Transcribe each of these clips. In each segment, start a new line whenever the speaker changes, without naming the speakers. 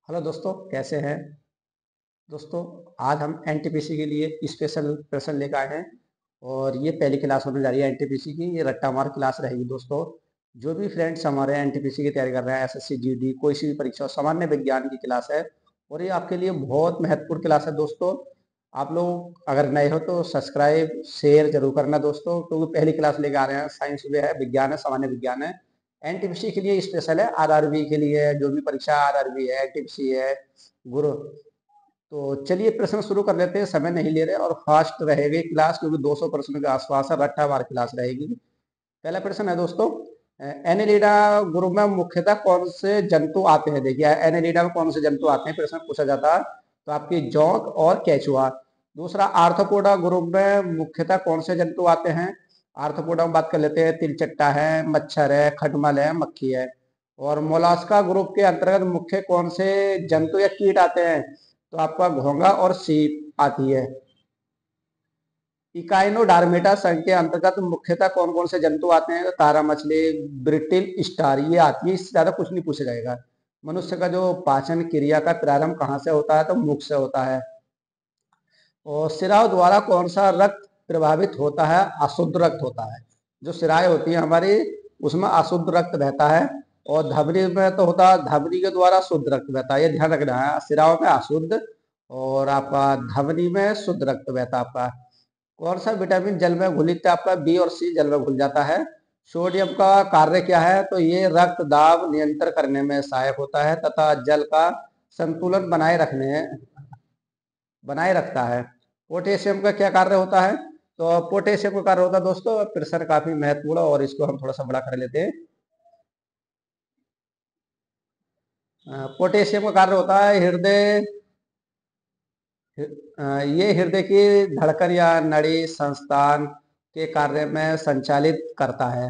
Hello दोस्तों, कैसे हैं दोस्तों। आज हम एनटीपीसी के लिए स्पेशल प्रश्न लेकर आए हैं और ये पहली क्लास होने जा रही है एनटीपीसी की। ये रट्टा मार क्लास रहेगी दोस्तों। जो भी फ्रेंड्स हमारे एनटीपीसी की तैयारी कर रहे हैं, एसएससी जीडी कोई सी भी परीक्षा, सामान्य विज्ञान की क्लास है और ये आपके लिए बहुत महत्वपूर्ण क्लास है दोस्तों। आप लोग अगर नए हो तो सब्सक्राइब शेयर जरूर करना दोस्तों, क्योंकि पहली क्लास लेकर आ रहे हैं। साइंस भी है, विज्ञान है, सामान्य विज्ञान है। एनटीपीसी के लिए स्पेशल है, आरआरबी के लिए जो भी परीक्षा आरआरबी है, एनटीपीसी है, गुरु। तो चलिए प्रश्न शुरू कर लेते हैं, समय नहीं ले रहे और फास्ट रहेगी क्लास, क्योंकि 200 प्रश्नों के आसपास है, रट्टा मार क्लास रहेगी। पहला प्रश्न है दोस्तों, एनेलिडा ग्रुप में मुख्यतः कौन से जंतु आते हैं। देखिए एनेलिडा में कौन से जंतु आते हैं, प्रश्न पूछा जाता है। तो आपकी जोंक और केचुआ। दूसरा, आर्थ्रोपोडा ग्रुप में मुख्यतः कौन से जंतु आते हैं। आर्थ्रोपोडा में बात कर लेते हैं, तिलचट्टा है, मच्छर है, खटमल है, मक्खी है। और मोलास्का ग्रुप के अंतर्गत मुख्य कौन से जंतु या कीट आते हैं। तो आपका घोंघा और सीप आती है। इकाइनोडार्मेटा संघ के अंतर्गत मुख्यतः कौन कौन से जंतु आते हैं। तो तारा मछली, ब्रिटिल स्टार, ये आती है। इससे ज्यादा कुछ नहीं पूछा जाएगा। मनुष्य का जो पाचन क्रिया का प्रारंभ कहाँ से होता है, तो मुख से होता है। और सिराओं द्वारा कौन सा रक्त प्रभावित होता है। अशुद्ध रक्त होता है। जो सिराएं होती है हमारी, उसमें अशुद्ध रक्त बहता है। और धमनी में तो होता है, धमनी के द्वारा शुद्ध रक्त बहता है। ये ध्यान रखना है, सिराओं में अशुद्ध और आपका धमनी में शुद्ध रक्त बहता है आपका। कौन सा विटामिन जल में घुलित है। आपका बी और सी जल में घुल जाता है। सोडियम का कार्य क्या है। तो ये रक्त दाब नियंत्रण करने में सहायक होता है तथा जल का संतुलन बनाए रखता है। पोटेशियम का क्या कार्य होता है। तो पोटेशियम का कार्य होता है दोस्तों, प्रश्न काफी महत्वपूर्ण और इसको हम थोड़ा सा बड़ा कर लेते हैं। पोटेशियम का कार्य होता है हृदय, ये हृदय की धड़कन या नड़ी संस्थान के कार्य में संचालित करता है।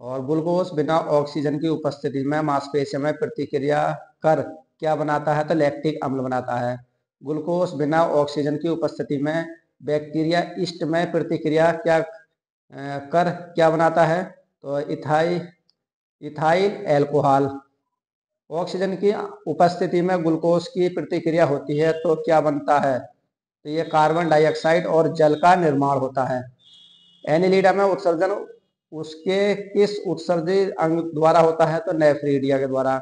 और ग्लूकोज बिना ऑक्सीजन की उपस्थिति में मांसपेशियों में प्रतिक्रिया कर क्या बनाता है। तो लैक्टिक अम्ल बनाता है। ग्लूकोज बिना ऑक्सीजन की उपस्थिति में बैक्टीरिया ईस्ट में प्रतिक्रिया कर क्या बनाता है। तो इथाइल एल्कोहल। ऑक्सीजन की उपस्थिति में ग्लूकोज की प्रतिक्रिया होती है तो क्या बनता है। तो ये कार्बन डाइऑक्साइड और जल का निर्माण होता है। एनिलिडा में उत्सर्जन उसके किस उत्सर्जी अंग द्वारा होता है। तो नेफ्रीडिया के द्वारा।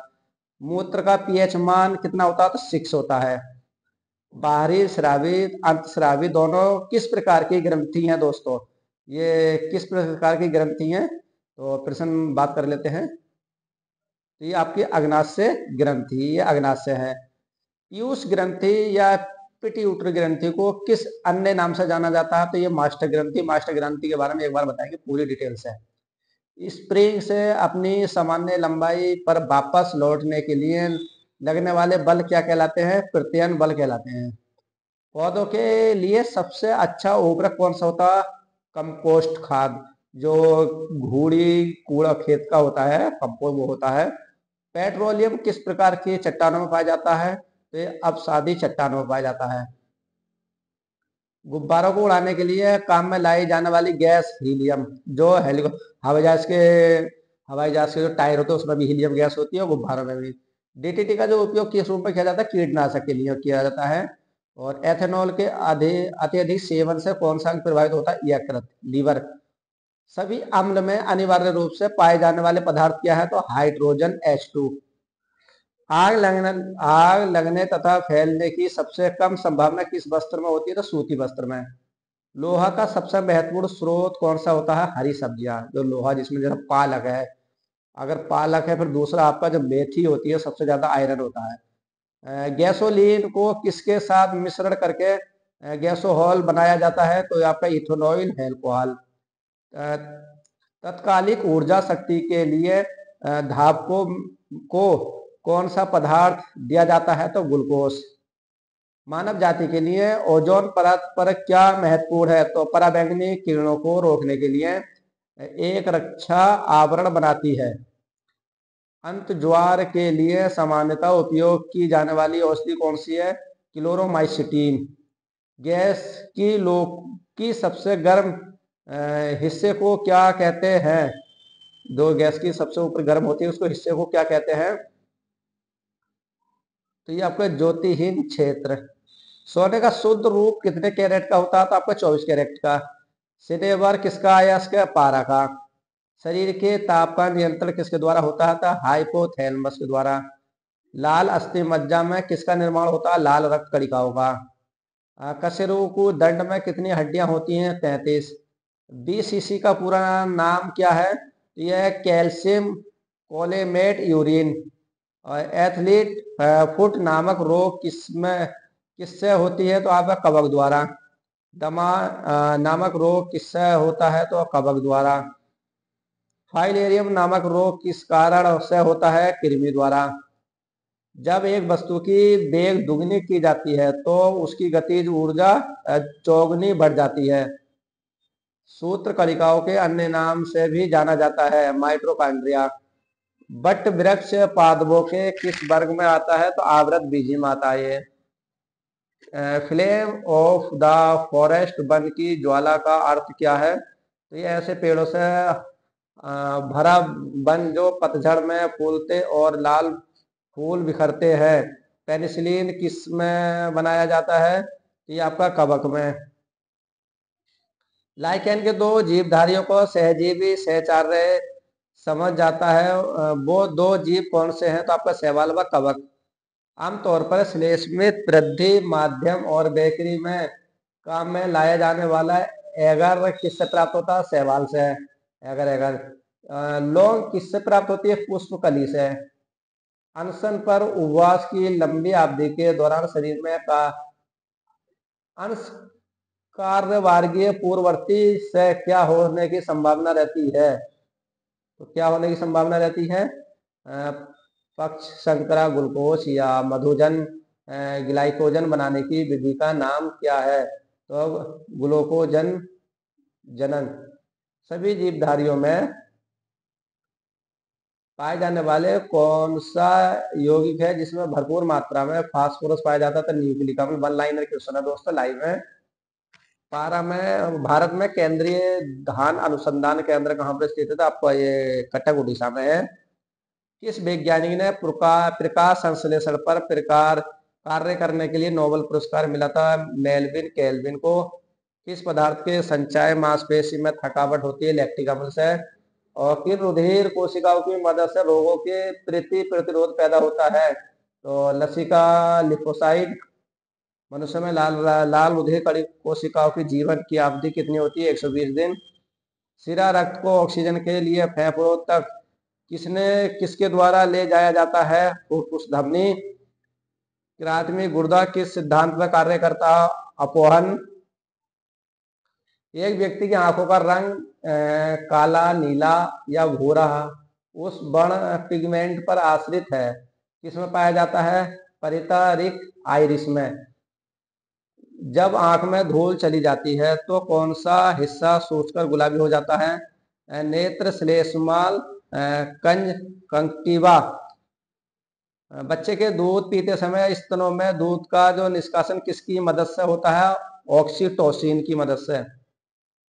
मूत्र का पीएच मान कितना होता है। तो 6 होता है। बाहरी स्रावी अंतस्रावी दोनों किस प्रकार की ग्रंथि हैं दोस्तों। ये किस प्रकार की ग्रंथि हैं। तो प्रश्न बात कर लेते हैं। तो ये आपकी अग्नाशय ग्रंथि, ये अग्नाशय है। पीयूष ग्रंथि या पिट्यूटरी ग्रंथि को किस अन्य नाम से जाना जाता है। तो ये मास्टर ग्रंथि। मास्टर ग्रंथि के बारे में एक बार बताएंगे, पूरी डिटेल से। स्प्रिंग से अपनी सामान्य लंबाई पर वापस लौटने के लिए लगने वाले बल क्या कहलाते हैं। प्रत्ययन बल कहलाते हैं। पौधों के लिए सबसे अच्छा उर्वरक कौन सा होता है। कंपोस्ट खाद। जो घूड़ी कूड़ा खेत का होता है, कंपोस्ट वो होता है। पेट्रोलियम किस प्रकार की चट्टानों में पाया जाता है। तो ये अपसादी चट्टानों में पाया जाता है। गुब्बारों को उड़ाने के लिए काम में लाई जाने वाली गैस हीलियम। जो हवाई जहाज के जो टायर होते हैं उसमें भी हीलियम गैस होती है और गुब्बारों में भी। डीटीटी का जो उपयोग किस रूप में किया जाता है। कीटनाशक के लिए किया जाता है। और एथेनॉल के अत्यधिक सेवन से कौन सा अंग प्रभावित होता है। यकृत, लीवर। सभी अम्ल में अनिवार्य रूप से पाए जाने वाले पदार्थ क्या है। तो हाइड्रोजन H2। आग लगने तथा फैलने की सबसे कम संभावना किस वस्त्र में होती है। तो सूती वस्त्र में। लोहा का सबसे महत्वपूर्ण स्रोत कौन सा होता है। हरी सब्जियां। जो लोहा जिसमें जैसे पालक है, अगर पालक है, फिर दूसरा आपका जो मेथी होती है, सबसे ज्यादा आयरन होता है। गैसोलीन को किसके साथ मिश्रण करके गैसोहॉल बनाया जाता है। तो आपका इथेनॉइल एल्कोहल। तत्कालिक ऊर्जा शक्ति के लिए धावकों को कौन सा पदार्थ दिया जाता है। तो ग्लूकोज। मानव जाति के लिए ओजोन परत पर क्या महत्वपूर्ण है। तो पराबैंगनी किरणों को रोकने के लिए एक रक्षा आवरण बनाती है। अंत ज्वार के लिए सामान्यतः उपयोग की जाने वाली औषधि कौन सी है। क्लोरोमाइसिटीन। गैस की सबसे गर्म हिस्से को क्या कहते हैं। दो गैस की सबसे ऊपर गर्म होती है, उसको हिस्से को क्या कहते हैं। तो ये आपका ज्योतिहीन क्षेत्र। सोने का शुद्ध रूप कितने कैरेट का होता है? तो आपका 24 कैरेट का। सिनेबर किसका अयस्क है? पारा का। शरीर के ताप का नियंत्रण किसके द्वारा होता है? हाइपोथैलेमस के द्वारा। लाल अस्थि मज्जा में किसका निर्माण होता है? लाल रक्त कणिकाओं का। कशेरुकी दंड में कितनी हड्डियां होती हैं? 33। बीसीसी का पूरा नाम क्या है? तो यह है कैल्शियम कोलेमेट यूरिन। और एथलीट फुट नामक रोग किससे होती है? तो आपका कवक द्वारा। दमा नामक रोग किससे होता है? तो कवक द्वारा। फाइलेरियम नामक रोग किस कारण से होता है? कृमि द्वारा। जब एक वस्तु की वेग दुगनी की जाती है तो उसकी गतिज ऊर्जा चौगुनी बढ़ जाती है। सूत्र कणिकाओं के अन्य नाम से भी जाना जाता है, माइटोकॉन्ड्रिया। बट वृक्ष पादपों के किस वर्ग में आता है? तो आवृत बीजी में आता है। Flame of the forest, one की ज्वाला का अर्थ क्या है? तो ये ऐसे पेड़ों से भरा वन जो पतझड़ में फूलते और लाल फूल बिखरते हैं। पेनिसिलिन किस में बनाया जाता है? ये आपका कवक में। लाइकेन के दो जीवधारियों को सहजीवी सहचार्य समझ जाता है, वो दो जीव कौन से हैं? तो आपका शैवाल व कवक। आमतौर पर श्लेष्मित वृद्धि माध्यम और बेकरी में काम में लाया जाने वाला एगर किससे प्राप्त होता है? शैवाल से। Agar agar. लौंग किससे प्राप्त होती है? पुष्प कली से। अनशन पर उपवास की लंबी अवधि के दौरान शरीर में का अंश कार्यवर्गीय पूर्ववर्ती से क्या होने की संभावना रहती है? तो क्या होने की संभावना रहती है? पक्ष संकरा ग्लूकोज या मधुजन ग्लाइकोजन बनाने की विधि का नाम क्या है? तो ग्लूकोजन जनन। सभी जीवधारियों में पाए जाने वाले कौन सा यौगिक है जिसमें भरपूर मात्रा में फास्फोरस पाया जाता है? तो न्यूक्लिक अम्ल। वन लाइनर क्वेश्चन है दोस्तों लाइव में। पारा में भारत में केंद्रीय धान अनुसंधान केंद्र कहाँ पर स्थित है? तो आपको ये कटक उड़ीसा में है। किस वैज्ञानिक ने प्रकाश संश्लेषण पर प्रकार कार्य करने के लिए नोबेल पुरस्कार मिला था? मेलविन केल्विन को। किस पदार्थ के संचय मांसपेशी में थकावट होती है? लैक्टिक अम्ल से। और किन रुधिर कोशिकाओं की मदद से रोगों के प्रति प्रतिरोध पैदा होता है? तो लसिका लिपोसाइट। मनुष्य में लाल रुधिर कोशिकाओं की जीवन की अवधि कितनी होती है? 120 दिन। सिरा रक्त को ऑक्सीजन के लिए फेफड़ों तक किसके द्वारा ले जाया जाता है? फुफ्फुस धमनी। किरातमी गुर्दा किस सिद्धांत पर कार्य करता है? अपोहन। एक व्यक्ति की आंखों का रंग काला, नीला या भूरा उस वर्ण पिगमेंट पर आश्रित है, किसमें पाया जाता है? परितारिक आइरिस में। जब आंख में धूल चली जाती है तो कौन सा हिस्सा सूखकर गुलाबी हो जाता है? नेत्र, श्लेष्माल, कंज कंक्टिवा। बच्चे के दूध पीते समय स्तनों में दूध का जो निष्कासन किसकी मदद से होता है? ऑक्सीटोसिन की मदद से।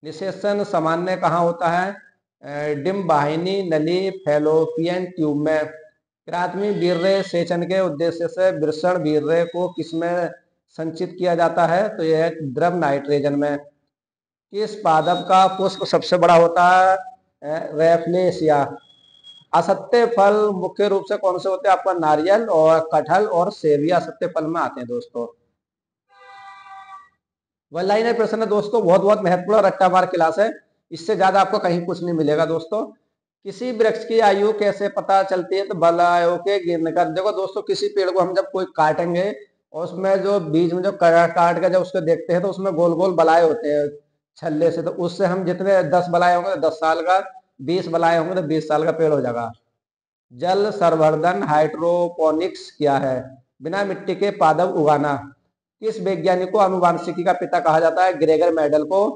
निषेचन सामान्य कहाँ होता है? डिम्ब वाहिनी, नली, फैलोपियन ट्यूब में। किरातमी वीर्य सेचन के उद्देश्य से वृषण वीर्य को किसमें संचित किया जाता है? तो यह द्रव नाइट्रोजन में। किस पादप का पुष्प सबसे बड़ा होता है? रेफलेशिया। असत्य फल मुख्य रूप से कौन से होते हैं? आपका नारियल और कटहल और सेब भी असत्य फल में आते हैं दोस्तों। वन लाइनर प्रश्न है दोस्तों, बहुत बहुत महत्वपूर्ण रट्टा मार क्लास है, इससे ज्यादा आपको कहीं कुछ नहीं मिलेगा दोस्तों। किसी वृक्ष की आयु कैसे पता चलती है? तो बलायों के गिरने का। देखो दोस्तों, किसी पेड़ को हम जब कोई काटेंगे और उसमें जो बीज में जो काट के जब उसको देखते हैं तो उसमें गोल गोल बलाए होते हैं छल्ले से, तो उससे हम जितने 10 बलाए होंगे तो 10 साल का, 20 बलाए होंगे तो 20 साल का पेड़ हो जाएगा। जल संवर्धन हाइड्रोपोनिक्स क्या है? बिना मिट्टी के पादप उगाना। किस वैज्ञानिक को आनुवांशिकी का पिता कहा जाता है? ग्रेगर मेंडल को।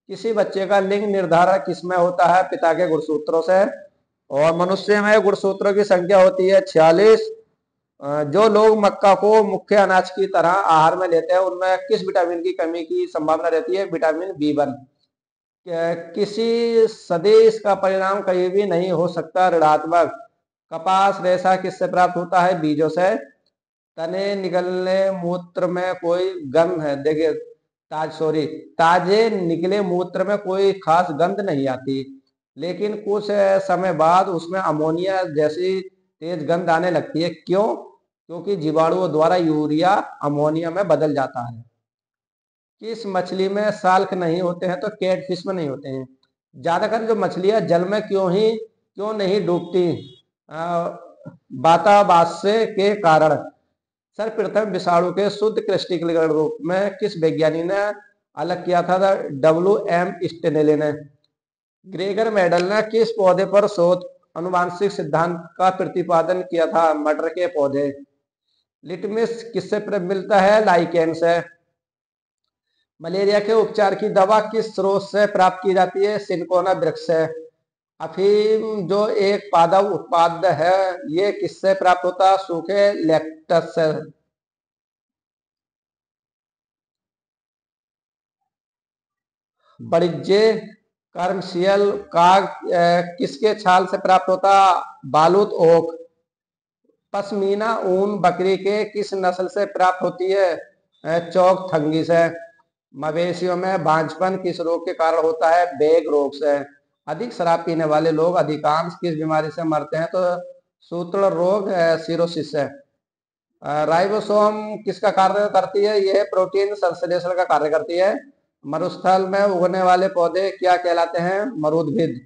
किसी बच्चे का लिंग निर्धारण किसमें होता है? पिता के गुणसूत्रों से। और मनुष्य में गुणसूत्रों की संख्या होती है 46। जो लोग मक्का को मुख्य अनाज की तरह आहार में लेते हैं उनमें किस विटामिन की कमी की संभावना रहती है? Vitamin B1। किसी सदिश का परिणाम कहीं भी नहीं हो सकता ऋणात्मक। कपास रेशा किससे प्राप्त होता है? बीजों से। तने निकलने मूत्र में कोई गंध है, देखिए ताजे निकले मूत्र में कोई खास गंध नहीं आती, लेकिन कुछ समय बाद उसमें अमोनिया जैसी तेज गंध आने लगती है। क्यों? क्योंकि जीवाणुओं द्वारा यूरिया अमोनिया में बदल जाता है। किस मछली में साल्क नहीं होते हैं? तो कैटफिश में नहीं होते हैं। ज्यादातर जो मछलियां जल में क्यों नहीं डूबती? वातावास्य के कारण। सर्वप्रथम विषाणु के शुद्ध क्रिस्टलीकरण रूप में किस वैज्ञानिक ने अलग किया था? W.M. स्टेनेले ने। ग्रेगर मेडल ने किस पौधे पर शोध अनुवांशिक सिद्धांत का प्रतिपादन किया था? मटर के पौधे। लिटमस किससे मिलता है? लाइकेन से। मलेरिया के उपचार की दवा किस स्रोत से प्राप्त की जाती है? सिनकोना वृक्ष से। अफीम जो एक पादप उत्पाद है, ये किससे प्राप्त होता है? सूखे लैक्टस से। वाणिज्य कमर्शियल काग किसके छाल से प्राप्त होता? बालूत ओक। पश्मीना ऊन बकरी के किस नस्ल से प्राप्त होती है? चौकथंगी से। मवेशियों में बांझपन किस रोग के कारण होता है? बेग रोग से। अधिक शराब पीने वाले लोग अधिकांश किस बीमारी से मरते हैं? तो सूत्रण रोग, सिरोसिस से। राइबोसोम किसका कार्य करती है? यह प्रोटीन संश्लेषण का कार्य करती है। मरुस्थल में उगने वाले पौधे क्या कहलाते हैं? मरुद्भिद।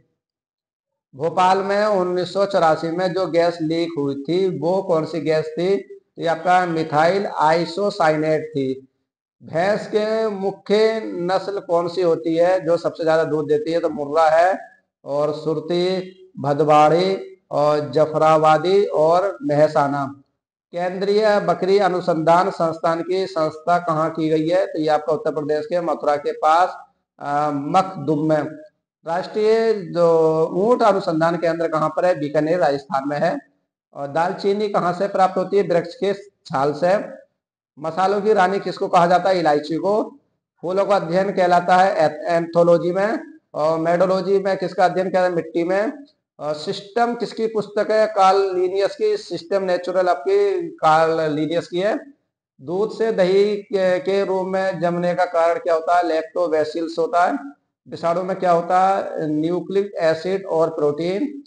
भोपाल में 1984 में जो गैस लीक हुई थी, वो कौन सी गैस थी? ये आपका मिथाइल आइसोसाइनेट थी। भैंस के मुख्य नस्ल कौन सी होती है जो सबसे ज्यादा दूध देती है? तो मुर्रा है, और सुरती, भदवाड़ी, और जफराबादी, और महसाना। केंद्रीय बकरी अनुसंधान संस्थान की संस्था कहाँ की गई है? तो ये आपका उत्तर प्रदेश के मथुरा के पास मखदुम में। राष्ट्रीय जो ऊंट अनुसंधान केंद्र कहाँ पर है? बीकानेर, राजस्थान में है। और दालचीनी कहाँ से प्राप्त होती है? वृक्ष के छाल से। मसालों की रानी किसको कहा जाता है? इलायची को। फूलों का अध्ययन कहलाता है एंथोलॉजी में। और मेडोलॉजी में किसका अध्ययन किया? मिट्टी में। सिस्टम किसकी पुस्तक है? कार्ल लीनियस की। सिस्टम नेचुरल आपकी कार्ल लीनियस की है। दूध से दही के रूप में जमने का कारण क्या होता है? लैक्टोबैसिलस होता है। विषाणु में क्या होता है? न्यूक्लिक एसिड और प्रोटीन।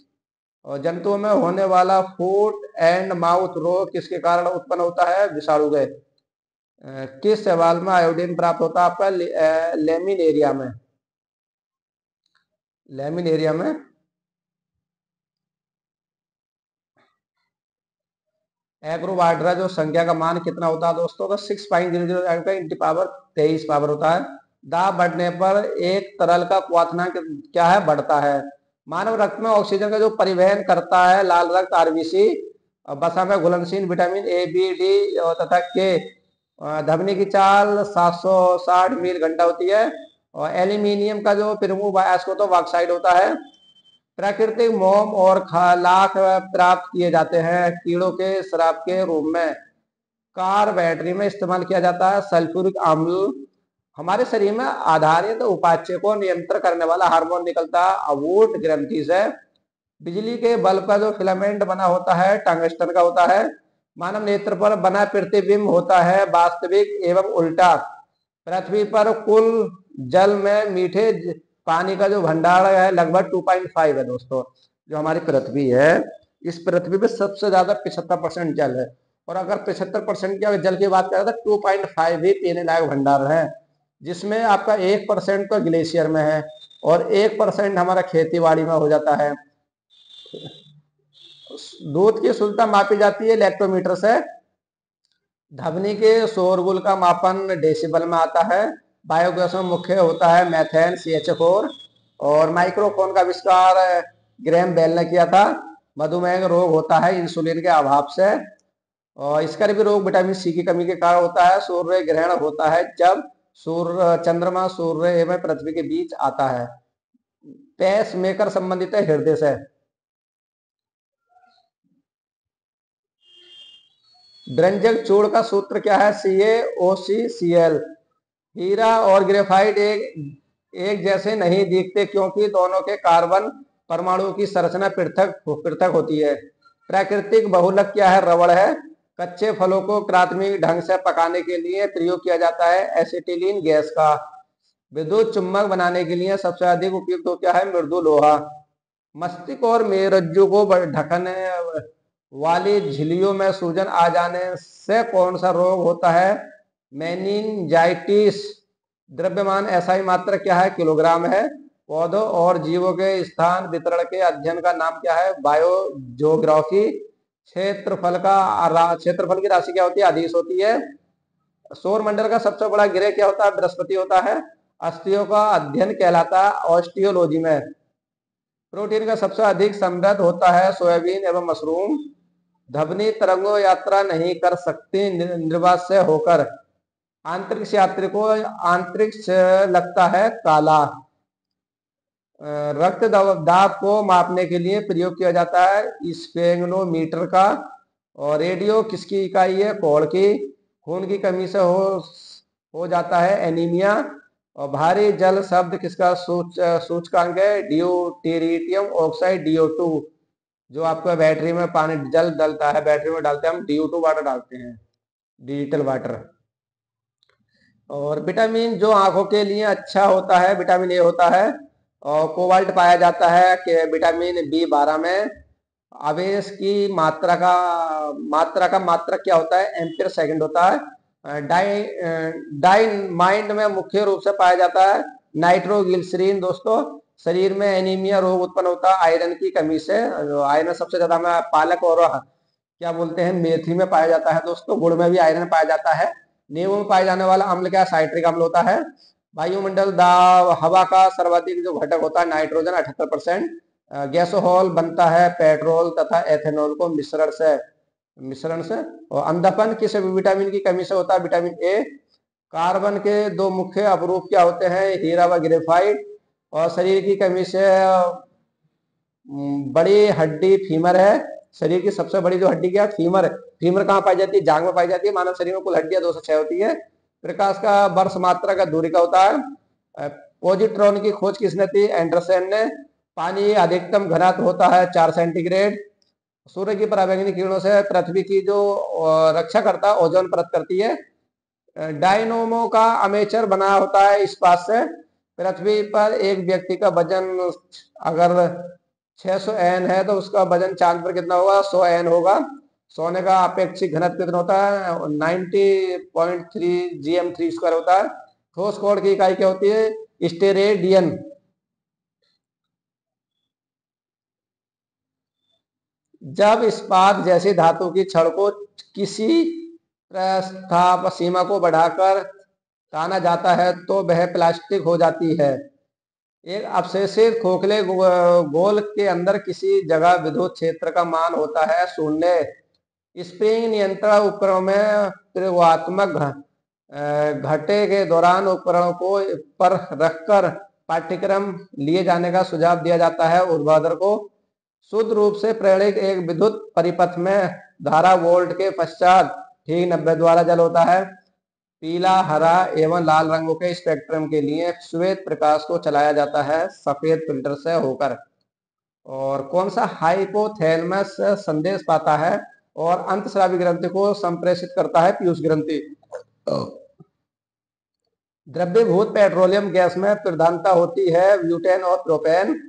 और जंतुओं में होने वाला फूट एंड माउथ रोग किसके कारण उत्पन्न होता है? विषाणु के। किस शैवाल में आयोडीन प्राप्त होता है? आपका लेमिन एरिया में। लेमिन एरिया में। एग्रोवाड्रा जो संख्या का मान कितना होता है दोस्तों? तो 6.00 इंटू पावर 23 पावर होता है। दाब बढ़ने पर एक तरल का क्वाथनांक क्या है? बढ़ता है। मानव रक्त में ऑक्सीजन का जो परिवहन करता है लाल रक्त आरबीसी, वसा में घुलनशील विटामिन ए, बी, डी तथा के। धमनी की चाल 760 मील घंटा होती है। और एल्यूमिनियम का जो प्रमुख अयस्क तो ऑक्साइड होता है। प्राकृतिक मोम और लाख प्राप्त किए जाते हैं कीड़ों के शराब के रूप में। कार बैटरी में इस्तेमाल किया जाता है सल्फ्यूरिक अम्ल। हमारे शरीर में आधारित उपाच्य को नियंत्रण करने वाला हार्मोन निकलता है अवूर्त ग्रंथि से। बिजली के बल्ब का जो फिलामेंट बना होता है टंगस्टन का होता है। मानव नेत्र पर बना प्रतिबिंब होता है वास्तविक एवं उल्टा। पृथ्वी पर कुल जल में मीठे पानी का जो भंडार है लगभग 2.5 है दोस्तों। जो हमारी पृथ्वी है, इस पृथ्वी पे सबसे ज्यादा 75% जल है। और अगर 75% की जल की बात करें तो 2.5 ही पीने लायक भंडार है, जिसमें आपका 1% तो ग्लेशियर में है और 1% हमारा खेती बाड़ी में हो जाता है। दूध की शुद्धता मापी जाती है लैक्टोमीटर से। ध्वनि के शोरगुल का मापन डेसिबल में आता है। बायोगैस में मुख्य होता है मैथेन CH4। और माइक्रोफोन का आविष्कार ग्रैहम बेल ने किया था। मधुमेह रोग होता है इंसुलिन के अभाव से। और इसका भी रोग विटामिन सी की कमी के कारण होता है। सूर्य ग्रहण होता है जब चंद्रमा सूर्य एवं पृथ्वी के बीच आता है। पेस मेकर संबंधित है हृदय से। ब्रंजक चूड़ का सूत्र क्या है? CaOCCl। हीरा और ग्रेफाइट एक जैसे नहीं दिखते क्योंकि दोनों के कार्बन परमाणु की संरचना पृथक पृथक होती है। प्राकृतिक बहुलक क्या है? रबड़ है। कच्चे फलों को प्राथमिक ढंग से पकाने के लिए प्रयोग किया जाता है एसिटिलीन गैस का। विद्युत चुम्बक बनाने के लिए सबसे अधिक उपयुक्त तो क्या है? मृदु लोहा। मस्तिष्क और मेरुरज्जु को ढकने वाली झिल्लियों में सूजन आ जाने से कौन सा रोग होता है? मेनिंजाइटिस। द्रव्यमान एसआई मात्रक क्या है? किलोग्राम है। पौधों और जीवों के स्थान वितरण के अध्ययन का नाम क्या है? बायोजियोग्राफी। क्षेत्रफल की राशि क्या होती है? अदिश होती है। सौर मंडल का सबसे बड़ा ग्रह क्या होता है? बृहस्पति होता है। अस्थियों का अध्ययन कहलाता है ऑस्टियोलॉजी में। प्रोटीन का सबसे अधिक समृद्ध होता है सोयाबीन एवं मशरूम। ध्वनि तरंगों यात्रा नहीं कर सकती निर्वात से होकर। अंतरिक्ष यात्री को अंतरिक्ष लगता है काला। रक्त दाब को मापने के लिए प्रयोग किया जाता है स्फेग्नोमीटर का। और रेडियो किसकी इकाई है? कॉल की। खून की कमी से हो जाता है एनीमिया। और भारी जल शब्द किसका सूचकांक है? Deuterium oxide DO2। जो आपका बैटरी में पानी जल डलता है, बैटरी में डालते हैं हम DO2 वाटर डालते हैं, डिजिटल वाटर। और विटामिन जो आंखों के लिए अच्छा होता है विटामिन ए होता है। और कोबाल्ट पाया जाता है कि विटामिन B12 में। आवेश की मात्रा का मात्रक क्या होता है? एम्पीयर सेकंड होता है। डाइनमाइट में मुख्य रूप से पाया जाता है नाइट्रोग्लिसरीन। दोस्तों, शरीर में एनीमिया रोग उत्पन्न होता है आयरन की कमी से। आयरन सबसे ज्यादा हमें पालक और क्या बोलते हैं, मेथी में पाया जाता है। दोस्तों, गुड़ में भी आयरन पाया जाता है। नींबू में पाया जाने वाला अम्ल क्या? साइट्रिक अम्ल होता है। वायुमंडल हवा का सर्वाधिक जो घटक होता है नाइट्रोजन 78%। गैसोहॉल बनता है पेट्रोल तथा एथेनॉल को मिश्रण से। और अंधापन किस विटामिन की कमी से होता है? Vitamin A. कार्बन के दो मुख्य अपरूप क्या होते हैं? हीरा व ग्रेफाइट। और शरीर की कमी से बड़ी हड्डी फीमर है। शरीर की सबसे बड़ी जो हड्डी क्या? फीमर। फीमर कहाँ पाई जाती है? जांग में पाई जाती है। मानव शरीर में कुल हड्डियां 206 होती है। प्रकाश का वर्ष मात्रा का दूरी का होता है। पॉजिट्रॉन की खोज किसने की? एंडरसन ने। पानी अधिकतम घनत्व होता है 4 सेंटीग्रेड। सूर्य की पराबैंगनी किरणों से पृथ्वी की जो रक्षा करता है ओजोन परत करती है। डायनोमो का अमेचर बना होता है इस्पात से। पृथ्वी पर एक व्यक्ति का वजन अगर 600 N है तो उसका वजन चांद पर कितना होगा? 100 N होगा। सोने का अपेक्षिक घनत्व कितना होता है? 90.3 gm3 होता है। ठोस कोण की इकाई क्या होती है? स्टेरेडियन। जब इस्पात जैसी धातु की छड़ को किसी प्रस्थाप सीमा को बढ़ाकर ताना जाता है तो वह प्लास्टिक हो जाती है। एक अपशेषित खोखले गोल के अंदर किसी जगह विद्युत क्षेत्र का मान होता है 0। स्प्रिंग नियंत्रण उपकरणों में प्रयोगात्मक घटे के दौरान उपकरणों को पर रखकर पाठ्यक्रम लिए जाने का सुझाव दिया जाता है ऊर्ध्वाधर को। शुद्ध रूप से प्रेरित एक विद्युत परिपथ में धारा वोल्ट के पश्चात ठीक 90 द्वारा जल होता है। पीला, हरा एवं लाल रंगों के स्पेक्ट्रम के लिए श्वेत प्रकाश को चलाया जाता है सफेद फिल्टर से होकर। और कौन सा हाइपोथैलेमस संदेश पाता है और अंतस्रावी ग्रंथि को संप्रेषित करता है? पीयूष ग्रंथि। द्रव्यभूत पेट्रोलियम गैस में प्रधानता होती है ब्यूटेन और प्रोपेन।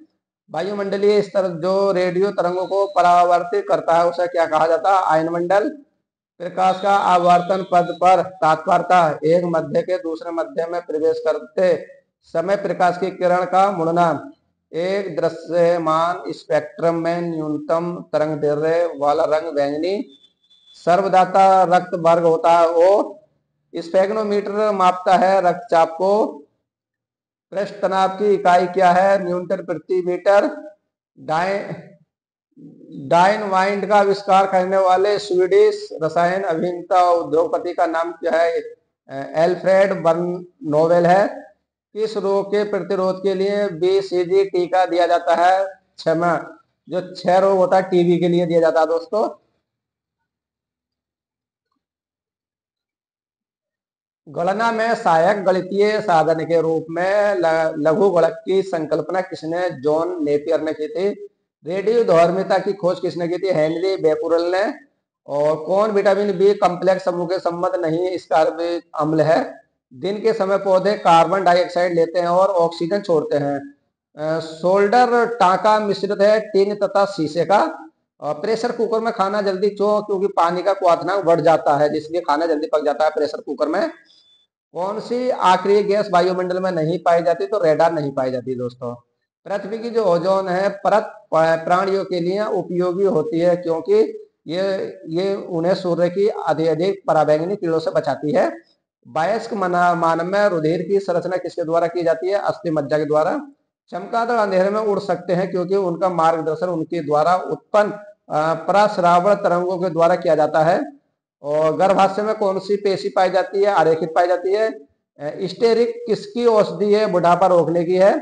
वायुमंडलीय स्तर जो रेडियो तरंगों को परावर्तित करता है उसे क्या कहा जाता है? आयनमंडल। प्रकाश का आवर्तन पद पर तात्पर्यता एक मध्य के दूसरे मध्य में प्रवेश करते समय प्रकाश की किरण का मुड़ना। एक दृश्यमान स्पेक्ट्रम में न्यूनतम तरंग दैर्ध्य वाला रंग बैंगनी। सर्वदाता रक्त वर्ग होता है O। स्फेग्नोमीटर मापता है रक्तचाप को। पृष्ठ तनाव की इकाई क्या है? न्यूटन प्रति मीटर। डायनमाइट का आविष्कार करने वाले स्वीडिश रसायन अभियंता उद्योगपति का नाम क्या है? एल्फ्रेड बर्नोवेल है। किस रोग के प्रतिरोध के लिए BCG टीका दिया जाता है? क्षमा, जो 6 रोग होता है टीबी के लिए दिया जाता है। दोस्तों, गणना में सहायक गणितीय साधन के रूप में लघु गुणक की संकल्पना किसने? जॉन नेपियर ने की थी। रेडियोधर्मिता की खोज किसने की थी? हेनरी बेकुरल ने। और कौन विटामिन बी कम्प्लेक्स समूह के संबंध नहीं स्कार्बिक अम्ल है? दिन के समय पौधे कार्बन डाइऑक्साइड लेते हैं और ऑक्सीजन छोड़ते हैं। सोल्डर टांका मिश्रित है टीन तथा शीशे का। प्रेशर कुकर में खाना जल्दी क्यों? क्योंकि पानी का क्वथनांक बढ़ जाता है, जिसलिए खाना जल्दी पक जाता है प्रेशर कुकर में। कौन सी आखिरी गैस वायुमंडल में नहीं पाई जाती? तो रेडान नहीं पाई जाती दोस्तों। पृथ्वी की जो ओजोन है परत प्राणियों के लिए उपयोगी होती है, क्योंकि ये उन्हें सूर्य की अधिक पराबैंगनी किरणों से बचाती है। वयस्क मानव में रुधिर की संरचना किसके द्वारा की जाती है? अस्थि मज्जा के द्वारा। चमगादड़ अंधेरे में उड़ सकते हैं क्योंकि उनका मार्गदर्शन उनके द्वारा उत्पन्न प्रश्रावण तरंगों के द्वारा किया जाता है। और गर्भाशय में कौन सी पेशी पाई जाती है? आरेखित पाई जाती है। स्टेरिक किसकी औषधि है? बुढ़ापा रोकने की है।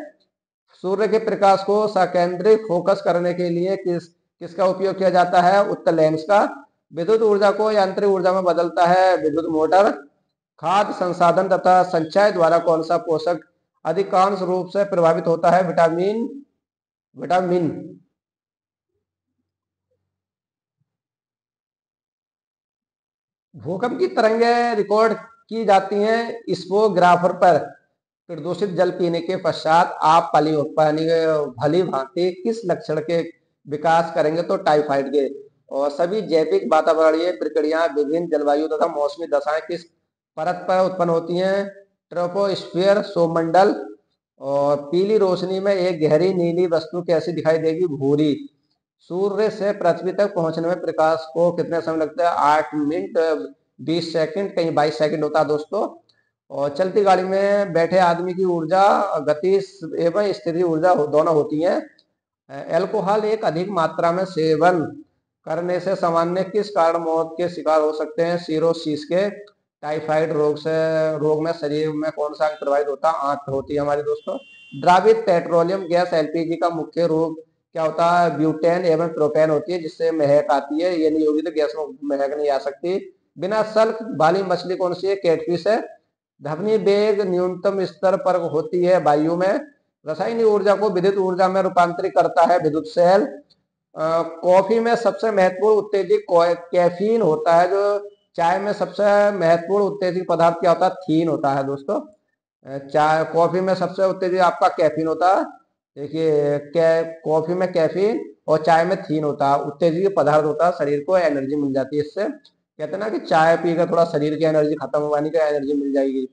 सूर्य के प्रकाश को सकेंद्रिक फोकस करने के लिए किसका उपयोग किया जाता है? उत्तल लेंस का। विद्युत ऊर्जा को यांत्रिक ऊर्जा में बदलता है विद्युत मोटर। खाद्य संसाधन तथा संचय द्वारा कौन सा पोषक अधिकांश रूप से प्रभावित होता है? विटामिन विटामिन भूकंप की तरंगें रिकॉर्ड की जाती हैं स्पोग्राफर पर। प्रदूषित जल पीने के पश्चात आप पानी भली भांति किस लक्षण के विकास करेंगे? तो टाइफाइड के। और सभी जैविक वातावरणीय प्रक्रियाएं विभिन्न जलवायु तथा मौसमी दशाएं किस परत पर उत्पन्न होती हैं? ट्रोपोस्फियर सौरमंडल। और पीली रोशनी में एक गहरी नीली वस्तु कैसी दिखाई देगी? भूरी। सूर्य से पृथ्वी तक पहुंचने में प्रकाश को कितने समय लगता है? 8 मिनट 20 सेकंड, कहीं 22 सेकंड होता है दोस्तों। और चलती गाड़ी में बैठे आदमी की ऊर्जा गति एवं स्थिति ऊर्जा दोनों होती है। अल्कोहल एक अधिक मात्रा में सेवन करने से सामान्य किस कारण मौत के शिकार हो सकते हैं? सिरोसिस के। टाइफाइड रोग में शरीर में कौन सा अंग प्रभावित होता है? आंत होती है हमारी दोस्तों। द्रावित पेट्रोलियम गैस एलपीजी का मुख्य रूप क्या होता है? ब्यूटेन एवं प्रोपेन होती है, जिससे महक आती है। ये नहीं होगी तो गैस में महक नहीं आ सकती। बिना सल्क वाली मछली कौन सी है? कैटफिश है। ध्वनि वेग न्यूनतम स्तर पर होती है वायु में। रासायनिक ऊर्जा को विद्युत ऊर्जा में रूपांतरित करता है विद्युत सेल। कॉफी में सबसे महत्वपूर्ण उत्तेजक कैफीन होता है। जो चाय में सबसे महत्वपूर्ण उत्तेजक पदार्थ क्या होता है? थीन होता है दोस्तों। चाय कॉफी में सबसे उत्तेजक आपका कैफीन होता है। देखिए कॉफी में कैफीन और चाय में थीन होता है, उत्तेजक पदार्थ होता है, शरीर को एनर्जी मिल जाती है इससे। कहते हैं ना कि चाय पीकर थोड़ा शरीर की एनर्जी खत्म होने की एनर्जी मिल जाएगी।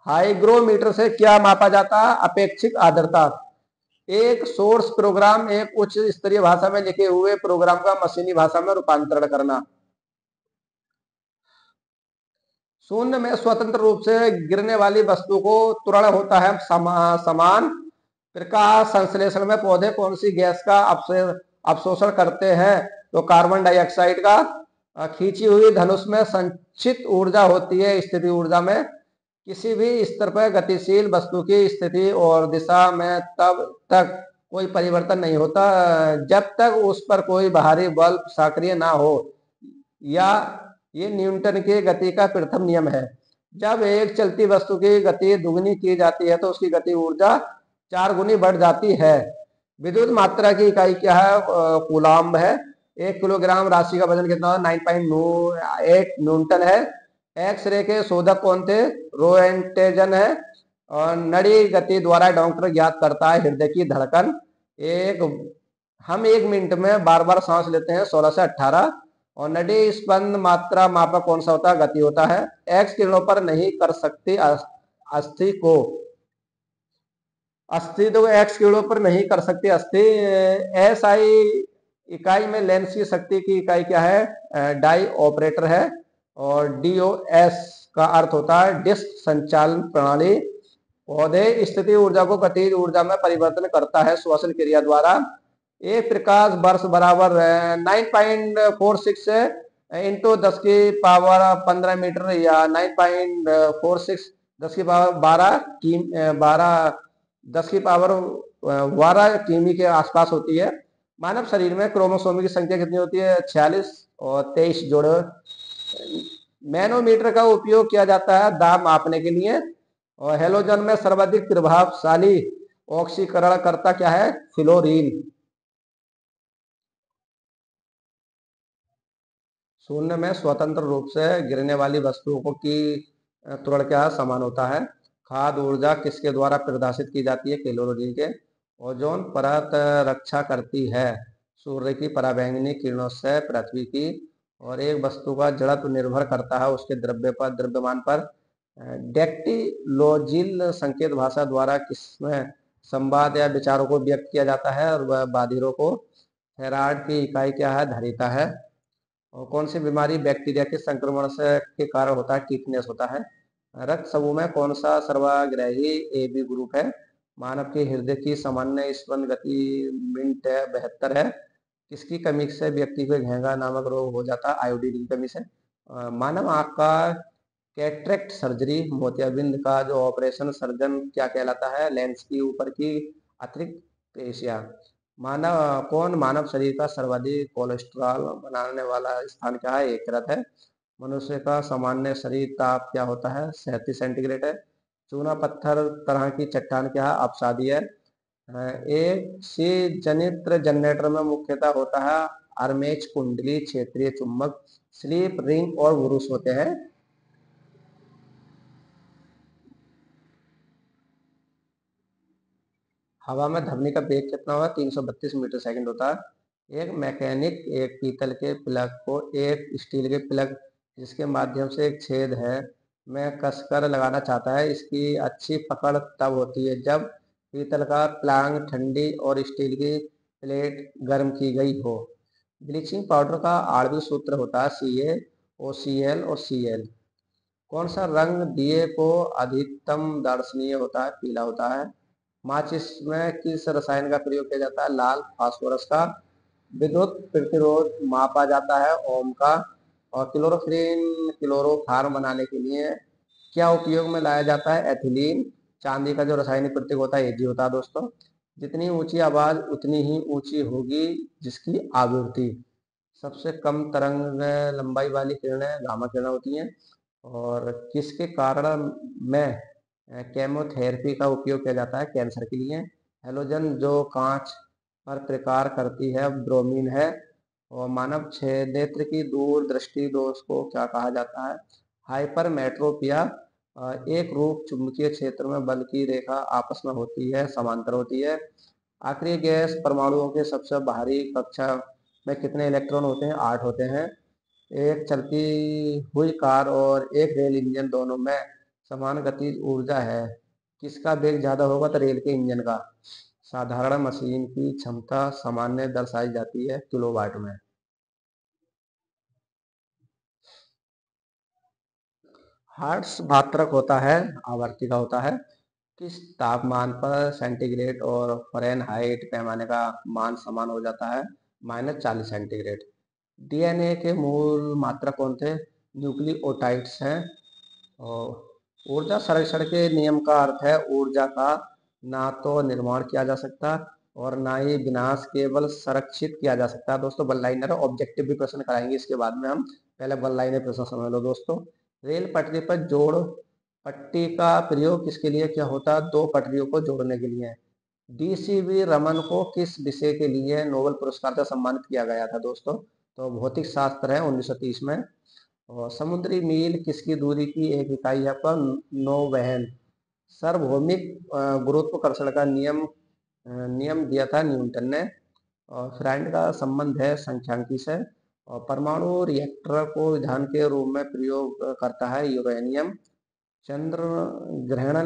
हाइग्रोमीटर से क्या मापा जाता है? अपेक्षित आर्द्रता। एक सोर्स प्रोग्राम एक उच्च स्तरीय भाषा में लिखे हुए प्रोग्राम का मशीनी भाषा में रूपांतरण करना। शून्य में स्वतंत्र रूप से गिरने वाली वस्तु को त्वरण होता है समान। प्रकाश संश्लेषण में पौधे कौन सी गैस का अवशोषण करते हैं? तो कार्बन डाइऑक्साइड का। खींची हुई धनुष में संचित ऊर्जा होती है स्थिति ऊर्जा में। किसी भी स्तर पर गतिशील वस्तु की स्थिति और दिशा में तब तक कोई परिवर्तन नहीं होता जब तक उस पर कोई बाहरी बल सक्रिय ना हो, या ये न्यूटन की गति का प्रथम नियम है। जब एक चलती वस्तु की गति दुगनी की जाती है तो उसकी गति ऊर्जा 4 गुनी बढ़ जाती है। विद्युत मात्रा की इकाई क्या है? कूलाम्ब है। 1 किलोग्राम राशि का वजन कितना है? 9.8 न्यूटन है। एक्सरे के शोधक कौन थे? रोएंटेजन है। और नड़ी गति द्वारा डॉक्टर ज्ञात करता है हृदय की धड़कन। हम 1 मिनट में बार बार सांस लेते हैं 16 से 18। और नडी स्पंद मात्रा मापक कौन सा होता है? गति होता है। एक्स किरणों पर नहीं कर सकती अस्थि को। अस्थि तो एक्स किरणों पर नहीं कर सकती अस्थि। एस आई इकाई में लेंस की शक्ति की इकाई क्या है? डाई ऑपरेटर है। और डीओएस का अर्थ होता है डिस्क संचालन प्रणाली। पौधे स्थिति ऊर्जा को गतिज ऊर्जा में परिवर्तन करता है श्वसन क्रिया द्वारा। एक प्रकाश वर्ष बराबर 9.46 इंटू 10⁻15 मीटर या 9.46 10 की पावर 12 किमी के आसपास होती है। मानव शरीर में क्रोमोसोम की संख्या कितनी होती है? 46 और 23 जोड़े। मैनोमीटर का उपयोग किया जाता है दाब मापने के लिए। और हेलोजन में सर्वाधिक प्रभावशाली ऑक्सीकरण करता क्या है? फ्लोरीन। शून्य में स्वतंत्र रूप से गिरने वाली वस्तुओं को की त्वरण क्या समान होता है। खाद्य ऊर्जा किसके द्वारा प्रदर्शित की जाती है, कैलोरी के। ओजोन परत रक्षा करती है सूर्य की पराबैंगनी किरणों से पृथ्वी की। और एक वस्तु का जड़त्व निर्भर करता है उसके द्रव्य पर, द्रव्यमान पर। डेक्टिलोजिल संकेत भाषा द्वारा किसमें संवाद या विचारों को व्यक्त किया जाता है, और वह बाधिरों को। हेराल्ड की इकाई क्या है, धरिता है। और कौन सी बीमारी बैक्टीरिया के संक्रमण से के कारण होता है, टीटनेस होता है। रक्त समूह में कौन सा सर्वाग्राही ए बी ग्रुप है। मानव के हृदय की सामान्य स्पंदन गति मिनट है 72 है। किसकी कमी से व्यक्ति को घेंगा नामक रोग हो जाता है, आयोडीन की कमी से। मानव आंख का कैटरेक्ट सर्जरी, मोतियाबिंद का जो ऑपरेशन सर्जन क्या कहलाता है, लेंस की ऊपर की अतिरिक्त पेशियां। कौन मानव शरीर का सर्वाधिक कोलेस्ट्रॉल बनाने वाला स्थान क्या है, यकृत है। मनुष्य का सामान्य शरीर ताप क्या होता है, 37 सेंटीग्रेड है। चूना पत्थर तरह की चट्टान क्या है, अपसादी है। एक सी जनित्र जनरेटर में मुख्यतः होता है आर्मेच कुंडली, क्षेत्रीय चुंबक, स्लीप रिंग और बुरुश होते हैं। हवा में ध्वनि का वेग कितना होगा, 332 मीटर सेकंड होता है। एक मैकेनिक एक पीतल के प्लग को एक स्टील के प्लग जिसके माध्यम से एक छेद है में कसकर लगाना चाहता है। इसकी अच्छी पकड़ तब होती है जब पीतल का प्लांग ठंडी और स्टील की प्लेट गर्म की गई हो। ब्लीचिंग पाउडर का आणविक सूत्र होता है CaOCl और Cl। कौन सा रंग दिए को अधिकतम दर्शनीय होता है, पीला होता है। माचिस में किस रसायन का प्रयोग किया जाता है, लाल फास्फोरस का। विद्युत प्रतिरोध मापा जाता है ओम का। और क्लोरोफार्म बनाने के लिए क्या उपयोग में लाया जाता है, एथिलीन। चांदी का जो रासायनिक प्रतीक होता है Ag होता है दोस्तों। जितनी ऊंची आवाज उतनी ही ऊंची होगी जिसकी आवृत्ति। सबसे कम तरंग लंबाई वाली किरणें गामा किरणें होती हैं। और किसके कारण में केमोथेरेपी का उपयोग किया जाता है, कैंसर के लिए। हेलोजन जो कांच पर प्रकार करती है, ब्रोमीन है। और मानव छह नेत्र की दूरदृष्टि दोष को क्या कहा जाता है, हाइपरमेट्रोपिया। एक रूप चुंबकीय क्षेत्र में बल की रेखा आपस में होती है, समांतर होती है। आखिरी गैस परमाणुओं के सबसे बाहरी कक्षा में कितने इलेक्ट्रॉन होते हैं, 8 होते हैं। एक चलती हुई कार और एक रेल इंजन दोनों में समान गतिज ऊर्जा है, किसका वेग ज्यादा होगा, तो रेल के इंजन का। साधारण मशीन की क्षमता सामान्य दर्शाई जाती है किलोवाट में। हर्ट्ज मात्रक होता है, आवर्ती का होता है। किस तापमान पर सेंटीग्रेड और फ़ारेनहाइट पैमाने का मान समान हो जाता है, -40 सेंटीग्रेड। डीएनए के मूल मात्रक कौन थे, न्यूक्लियोटाइड्स हैं। और ऊर्जा संरक्षण के नियम का अर्थ है ऊर्जा का ना तो निर्माण किया जा सकता और ना ही विनाश, केवल संरक्षित किया जा सकता है। दोस्तों वन लाइनर ऑब्जेक्टिव भी प्रश्न कराएंगे इसके बाद में हम, पहले वन लाइनर प्रश्न समझ लो दोस्तों। रेल पटरी पर जोड़ पट्टी का प्रयोग किसके लिए क्या होता है, दो पटरियों को जोड़ने के लिए। DCV रमन को किस विषय के लिए नोबेल पुरस्कार से सम्मानित किया गया था दोस्तों, तो भौतिक शास्त्र है 1930 में। और समुद्री मील किसकी दूरी की एक इकाई है, आपका नौवहन। सार्वभौमिक गुरुत्वाकर्षण का नियम दिया था न्यूटन ने। और फ्रेंड का संबंध है संख्यांकी से। और परमाणु रिएक्टर को ईंधन के रूप में प्रयोग करता है यूरेनियम। चंद्र ग्रहण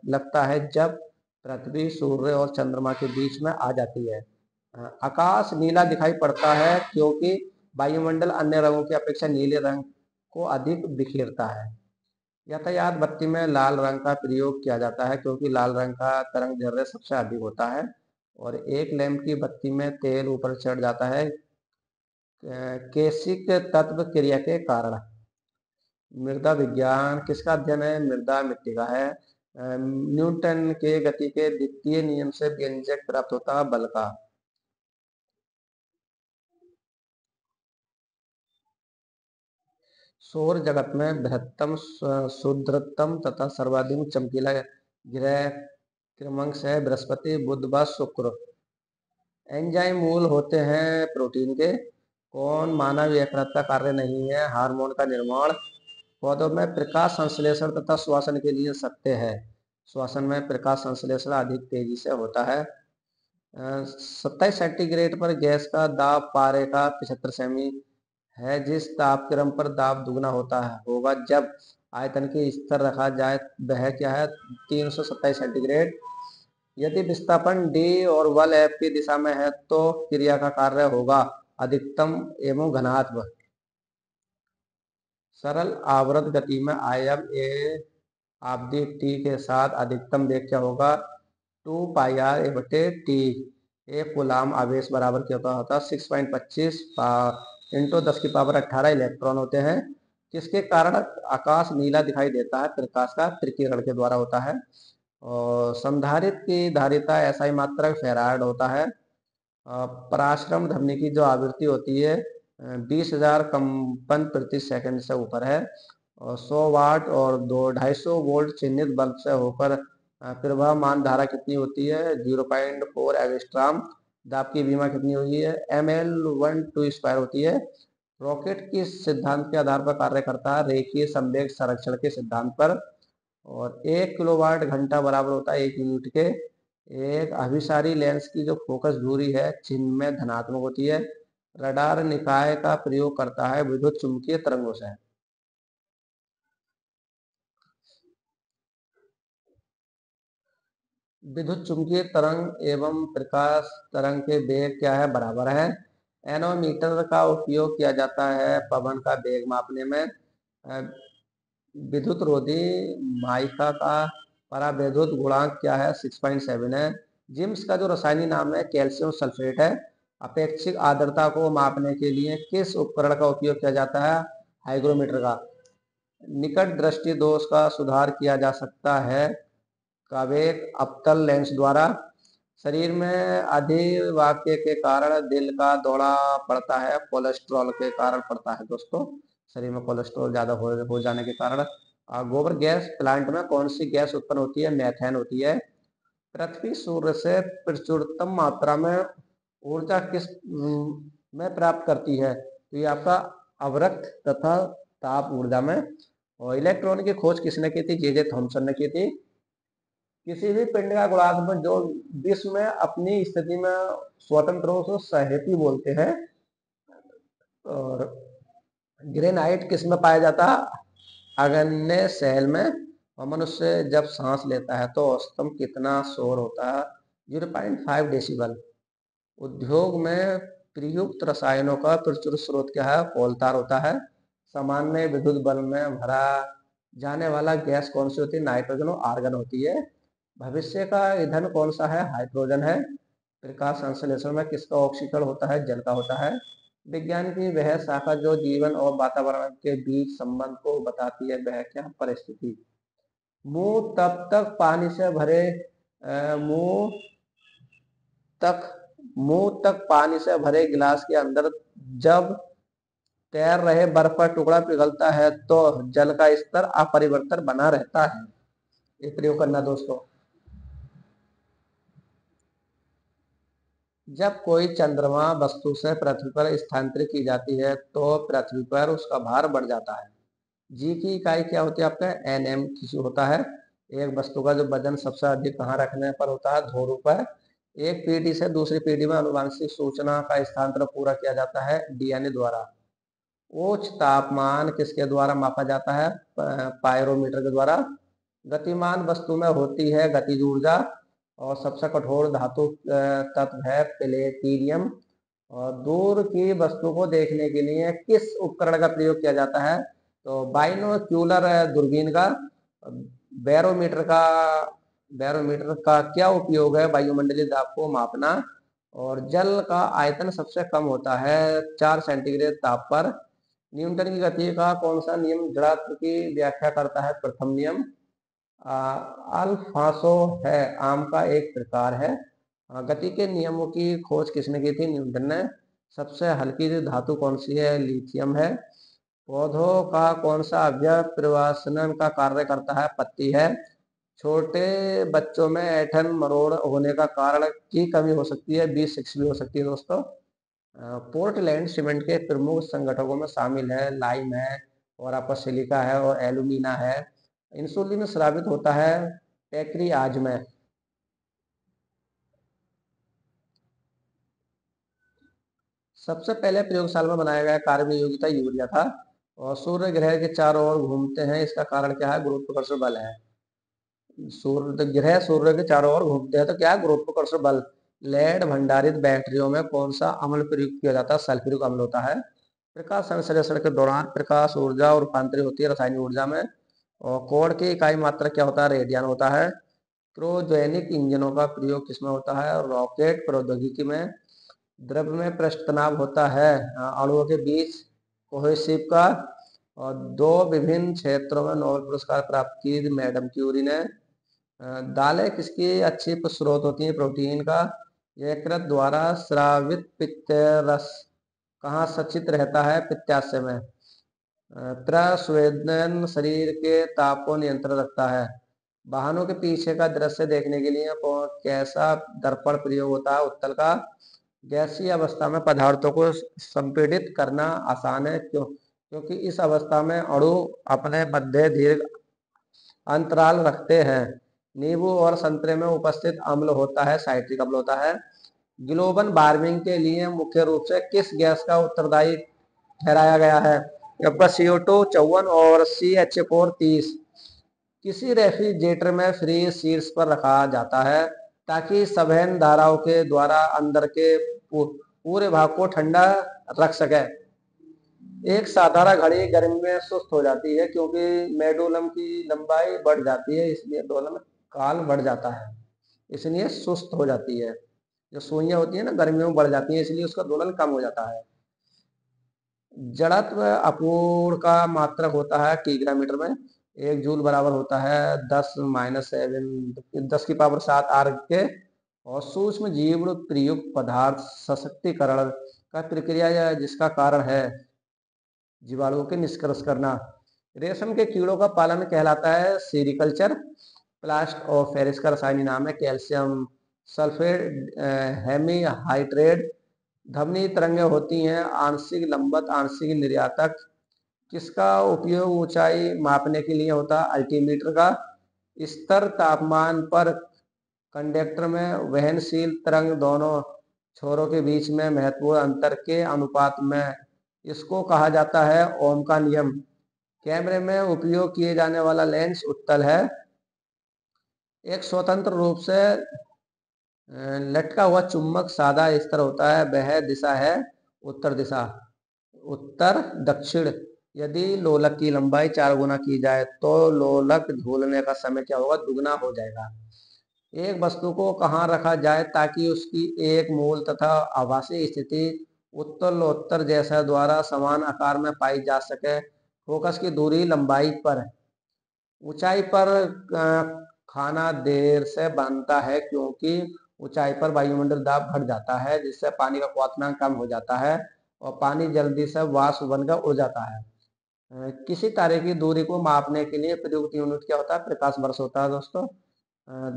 लगता है जब पृथ्वी सूर्य और चंद्रमा के बीच में आ जाती है। आकाश नीला दिखाई पड़ता है क्योंकि वायुमंडल अन्य रंगों की अपेक्षा नीले रंग को अधिक बिखेरता है। यातायात बत्ती में लाल रंग का प्रयोग किया जाता है क्योंकि लाल रंग का तरंग दैर्ध्य सबसे अधिक होता है। और एक लैंप की बत्ती में तेल ऊपर चढ़ जाता है केशिक तत्व क्रिया के कारण। मृदा विज्ञान किसका अध्ययन है, मृदा मिट्टी का है। न्यूटन के गति के द्वितीय नियम से व्यंजक प्राप्त होता है बल का। सौर जगत में बृहत्तम, शुद्धतम तथा सर्वाधिक चमकीला ग्रह क्रमांक है बृहस्पति, बुध व शुक्र। एंजाइम मूल होते हैं प्रोटीन के। कौन मानव यकृत का कार्य नहीं है? हार्मोन का निर्माण। पौधों में प्रकाश संश्लेषण तथा श्वसन के लिए सत्य है। श्वसन में प्रकाश संश्लेषण अधिक तेजी से होता है। 27 सेंटीग्रेड पर गैस का दाब पारे का 75 सेमी है। जिस ताप क्रम पर दाब दुगना होता है होगा जब आयतन के स्तर रखा जाए, वह क्या है? 327 सेंटीग्रेड। यदि विस्थापन डी और बल एफ की दिशा में है तो क्रिया का कार्य होगा अधिकतम एवं घनात्म। सरल आवर्त गति में आयाम ए अवधि टी के साथ अधिकतम वेग क्या होगा? 2πr/टी। एक कूलाम आवेश बराबर क्या होता है? 6.25 इंटू 10⁻18 इलेक्ट्रॉन होते हैं। किसके कारण आकाश नीला दिखाई देता है? प्रकाश का त्रिकिरण के द्वारा होता है। और संधारित्र की धारिता एसआई मात्रक फैराड होता है। पराश्रम ध्वनि की जो आवृत्ति होती है 20,000 कंपन प्रति सेकंड से ऊपर है। और 100 वाट और 250 वोल्ट चिन्हित बल्ब से होकर प्रवाहमान धारा कितनी होती है? 0.4 एंगस्ट्रॉम। दाब की बीमा कितनी हुई है? ml/2 होती है। रॉकेट किस सिद्धांत के आधार पर कार्य करता है? रेखीय संवेग संरक्षण के सिद्धांत पर। और 1 किलोवाट घंटा बराबर होता है 1 यूनिट के। एक अभिसारी लेंस की जो फोकस दूरी है चिन्ह में धनात्मक होती है। रडार निकाय का प्रयोग करता है विद्युत चुंबकीय तरंगों से। विद्युत चुंबकीय तरंग एवं प्रकाश तरंग के वेग क्या है? बराबर है। एनोमीटर का उपयोग किया जाता है पवन का वेग मापने में। विद्युत रोधी माइका का परावैद्युत गुणांक क्या है? 6.7 है। जिम्स का जो रासायनिक नाम है कैल्शियम सल्फेट है। अपेक्षित आर्द्रता को मापने के लिए किस उपकरण का उपयोग किया जाता है? हाइग्रोमीटर का। निकट दृष्टि दोष का सुधार किया जा सकता है कावेक अवतल लेंस द्वारा। शरीर में अधिवाक्य के कारण दिल का दौरा पड़ता है, कोलेस्ट्रॉल के कारण पड़ता है दोस्तों। शरीर में कोलेस्ट्रॉल ज्यादा हो जाने के कारण। गोबर गैस प्लांट में कौन सी गैस उत्पन्न होती है? मैथेन होती है। पृथ्वी सूर्य से प्रचुरतम मात्रा में ऊर्जा किस में प्राप्त करती है? तो ये आपका अवरक्त तथा ताप ऊर्जा में। और इलेक्ट्रॉन की खोज किसने की थी? जे थॉमसन ने की थी। किसी भी पिंड का गुणात्मक जो विश्व में अपनी स्थिति में स्वतंत्र हो तो सहेती बोलते हैं। और ग्रेनाइट किस में पाया जाता है? अग्न्य सेल में। और मनुष्य जब सांस लेता है तो औसतन कितना शोर होता है? 0.5 डेसिबल। उद्योग में प्रयुक्त रसायनों का प्रचुर स्रोत क्या है? कोलतार होता है। सामान्य विद्युत बल्ब में भरा जाने वाला गैस कौन सी होती है? नाइट्रोजन और आर्गन होती है। भविष्य का ईंधन कौन सा है? हाइड्रोजन है। प्रकाश संश्लेषण में किसका ऑक्सीकरण होता है? जल का होता है। विज्ञान की वह शाखा जो जीवन और वातावरण के बीच संबंध को बताती है वह क्या? परिस्थिति। मुंह तब तक पानी से भरे मुंह तक मुंह तक पानी से भरे गिलास के अंदर जब तैर रहे बर्फ का टुकड़ा पिघलता है तो जल का स्तर अपरिवर्तित बना रहता है। ये प्रयोग करना दोस्तों। जब कोई चंद्रमा वस्तु से पृथ्वी पर स्थानांतरित की जाती है तो पृथ्वी पर उसका भार बढ़ जाता है। जी की इकाई क्या होती है? आपका एनएम की होता है। एक वस्तु का जो वजन सबसे अधिक कहाँ रखने पर होता है? ध्रुव पर। एक पीढ़ी से दूसरी पीढ़ी में आनुवंशिक सूचना का स्थानांतरण पूरा किया जाता है डीएनए द्वारा। उच्च तापमान किसके द्वारा मापा जाता है? पायरोमीटर के द्वारा। गतिमान वस्तु में होती है गतिज ऊर्जा। और सबसे कठोर धातु तत्व है प्लेटिनियम। और दूर की वस्तु को देखने के लिए किस उपकरण का प्रयोग किया जाता है? तो बाइनोक्यूलर दूरबीन का। बैरोमीटर का बैरोमीटर का क्या उपयोग है? वायुमंडलीय दाब को मापना। और जल का आयतन सबसे कम होता है 4 सेंटीग्रेड ताप पर। न्यूटन की गति का कौन सा नियम जड़त्व की व्याख्या करता है? प्रथम नियम। अल्फांसो है आम का एक प्रकार है। गति के नियमों की खोज किसने की थी? न्यूटन ने। सबसे हल्की धातु कौन सी है? लिथियम है। पौधों का कौन सा अवयव प्रवासन का कार्य करता है? पत्ती है। छोटे बच्चों में ऐंठन मरोड़ होने का कारण की कमी हो सकती है? B6 भी हो सकती है दोस्तों। पोर्टलैंड सीमेंट के प्रमुख संगठकों में शामिल है लाइम है, और आपका सिलिका है, और एल्यूमिना है। इंसुलिन स्रावित होता है पैक्रियाज में। सबसे पहले प्रयोगशाला में बनाया गया कार्बन योगिता यूरिया था। और सूर्य ग्रह के चारों ओर घूमते हैं, इसका कारण क्या है? गुरुत्वाकर्षण बल है। सूर्य ग्रह सूर्य के चारों ओर घूमते हैं तो क्या है? गुरुत्वाकर्षण बल। लेड भंडारित बैटरियों में कौन सा अम्ल प्रयुक्त किया जाता है? सल्फ्यूरिक अम्ल होता है। प्रकाश संश्लेषण के दौरान प्रकाश ऊर्जा और रूपांतरित होती है रासायनिक ऊर्जा में। और कोण की इकाई मात्रक क्या होता है? रेडियन होता है। क्रोजैनिक इंजनों का प्रयोग किसमें होता है? रॉकेट प्रौद्योगिकी में। द्रव्य में पृष्ठ तनाव होता है अणुओं के बीच कोहेसिव का। और दो विभिन्न क्षेत्रों में नोबेल पुरस्कार प्राप्त की मैडम क्यूरी ने। दालें किसकी अच्छी स्रोत होती हैं? प्रोटीन का। यकृत द्वारा स्रावित पित्त रस कहाँ सचित रहता है? पित्ताशय में। त्रस्वेदन शरीर के ताप को नियंत्रण रखता है। वाहनों के पीछे का दृश्य देखने के लिए कैसा दर्पण प्रयोग होता है? उत्तल का। गैसीय अवस्था में पदार्थों को संपीड़ित करना आसान है, क्योंकि इस अवस्था में अणु अपने मध्य दीर्घ अंतराल रखते हैं। नींबू और संतरे में उपस्थित अम्ल होता है साइट्रिक अम्ल होता है। ग्लोबल वार्मिंग के लिए मुख्य रूप से किस गैस का उत्तरदायी ठहराया गया है? आपका CO2 54 और CH4 30। किसी रेफ्रिजरेटर में फ्रीज शीर्ष पर रखा जाता है ताकि सघन धाराओं के द्वारा अंदर के पूरे भाग को ठंडा रख सके। एक साधारण घड़ी गर्मी में सुस्त हो जाती है क्योंकि मेडुलम की लंबाई बढ़ जाती है, इसलिए दोलन काल बढ़ जाता है, इसलिए सुस्त हो जाती है। जो सुइयां होती है ना, गर्मियों में बढ़ जाती है, इसलिए उसका दोलन कम हो जाता है। जड़त्व अपूर्ण का मात्रक होता है किग्रामीटर में। 1 जूल बराबर होता है 10⁻⁷ आर के। और सूक्ष्म जीव प्रयुक्त पदार्थ सशक्तिकरण का प्रक्रिया या जिसका कारण है जीवाणुओं के निष्कर्ष करना। रेशम के कीड़ों का पालन कहलाता है सेरिकल्चर। प्लास्ट और फेरिस का रासायनिक नाम है कैल्शियम सल्फेट हेमीहाइड्रेट। ध्वनि तरंगें होती हैं आंशिक लंबत आंशिक निर्यातक। किसका उपयोग ऊंचाई मापने के लिए होता है? अल्टीमीटर का। स्तर तापमान पर कंडक्टर में वहनशील तरंग दोनों छोरों के बीच में महत्वपूर्ण अंतर के अनुपात में, इसको कहा जाता है ओम का नियम। कैमरे में उपयोग किए जाने वाला लेंस उत्तल है। एक स्वतंत्र रूप से लटका हुआ चुंबक सादा स्तर होता है, वह दिशा है उत्तर दिशा। उत्तर दक्षिण। यदि लोलक की लंबाई 4 गुना की जाए तो लोलक झूलने का समय क्या होगा? दुगना हो जाएगा। एक वस्तु को कहाँ रखा जाए ताकि उसकी एक मूल तथा आभासी स्थिति उत्तरोत्तर जैसा द्वारा समान आकार में पाई जा सके? फोकस की दूरी लंबाई पर। ऊंचाई पर खाना देर से बनता है क्योंकि ऊंचाई पर वायुमंडल दाब घट जाता है, जिससे पानी का क्वथनांक कम हो जाता है और पानी जल्दी से वाष्प बनकर उड़ जाता है। किसी तारे की दूरी को मापने के लिए प्रयुक्त यूनिट क्या होता है? प्रकाश वर्ष होता है दोस्तों।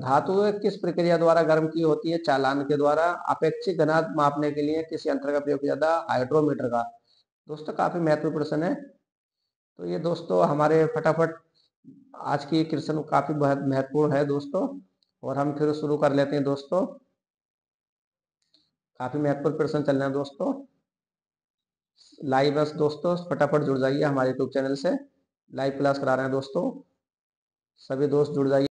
धातुएं किस प्रक्रिया द्वारा गर्म की होती है? चालन के द्वारा। अपेक्षित घनत्व मापने के लिए किस यंत्र का प्रयोग किया जाता है? हाइड्रोमीटर का। दोस्तों काफी महत्वपूर्ण प्रश्न है। तो ये दोस्तों हमारे फटाफट आज की क्वेश्चन काफी महत्वपूर्ण है दोस्तों, और हम फिर शुरू कर लेते हैं दोस्तों। काफी महत्वपूर्ण प्रश्न चल रहे हैं दोस्तों। लाइव बस दोस्तों फटाफट जुड़ जाइए हमारे यूट्यूब चैनल से, लाइव क्लास करा रहे हैं दोस्तों, सभी दोस्त जुड़ जाइए।